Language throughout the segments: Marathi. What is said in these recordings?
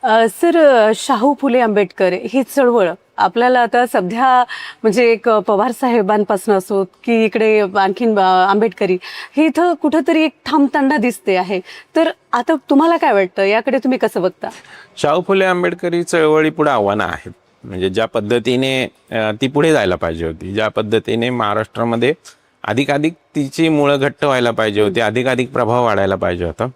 सर, शाहू फुले आंबेडकर ही चळवळ आपल्याला आता सध्या म्हणजे एक पवार साहेबांपासून असो की इकडे आणखीन आंबेडकरी हे इथं कुठंतरी एक थांबताना दिसते आहे. तर आता तुम्हाला काय वाटतं, याकडे तुम्ही कसं बघता? शाहू फुले आंबेडकरी चळवळी पुढे आव्हानं आहेत. म्हणजे ज्या पद्धतीने ती पुढे जायला पाहिजे होती, ज्या पद्धतीने महाराष्ट्रामध्ये अधिकाधिक तिची मुळं घट्ट व्हायला पाहिजे होती, अधिकाधिक प्रभाव वाढायला पाहिजे होता,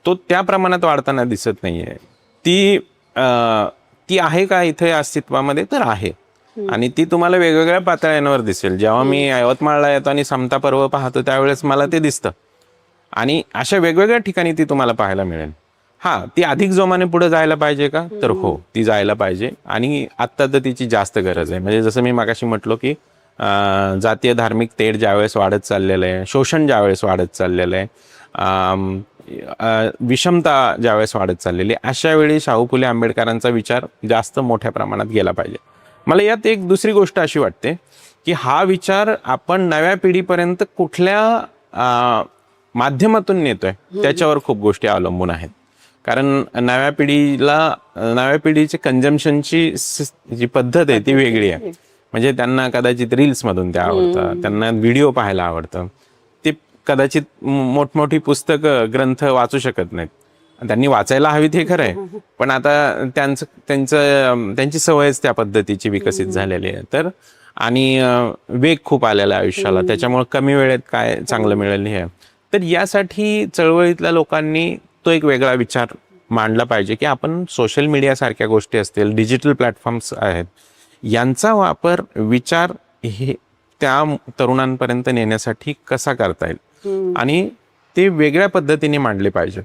तो त्या प्रमाणात वाढताना दिसत नाहीये. ती आहे का इथे अस्तित्वामध्ये? तर आहे. आणि ती तुम्हाला वेगवेगळ्या पातळ्यांवर दिसेल. जेव्हा मी यवतमाळला येतो आणि समता पर्व पाहतो त्यावेळेस मला ते दिसतं. आणि अशा वेगवेगळ्या ठिकाणी ती तुम्हाला पाहायला मिळेल. ती अधिक जोमाने पुढे जायला पाहिजे का? तर हो, ती जायला पाहिजे. आणि आत्ता तर तिची जास्त गरज आहे. म्हणजे जसं मी मागाशी म्हटलो की जातीय धार्मिक तेढ ज्यावेळेस वाढत चाललेलं आहे, शोषण ज्यावेळेस वाढत चाललेलं आहे, विषमता ज्यावेळेस वाढत चाललेली, अशा वेळी शाहू फुले आंबेडकरांचा विचार जास्त मोठ्या प्रमाणात गेला पाहिजे. मला यात एक दुसरी गोष्ट अशी वाटते की हा विचार आपण नव्या पिढीपर्यंत कुठल्या माध्यमातून नेतोय त्याच्यावर खूप गोष्टी अवलंबून आहेत. कारण नव्या पिढीची कंझम्पशनची जी पद्धत आहे ती वेगळी आहे. म्हणजे त्यांना कदाचित रील्समधून ते आवडतं, त्यांना व्हिडिओ पाहायला आवडतं, ते कदाचित मोठमोठी पुस्तकं ग्रंथ वाचू शकत नाहीत. त्यांनी वाचायला हवीत हे खरं आहे, पण आता त्यांची सवयच त्या पद्धतीची विकसित झालेली आहे. तर आणि वेग खूप आलेला आहे आयुष्याला, त्याच्यामुळे कमी वेळेत काय चांगलं मिळेल हे. तर यासाठी चळवळीतल्या लोकांनी तो एक वेगळा विचार मांडला पाहिजे की आपण सोशल मीडिया सारख्या गोष्टी असतील, डिजिटल प्लॅटफॉर्म्स आहेत, यांचा वापर विचार हे त्या तरुणांपर्यंत नेण्यासाठी कसा करता येईल आणि ते वेगळ्या पद्धतीने मांडले पाहिजे.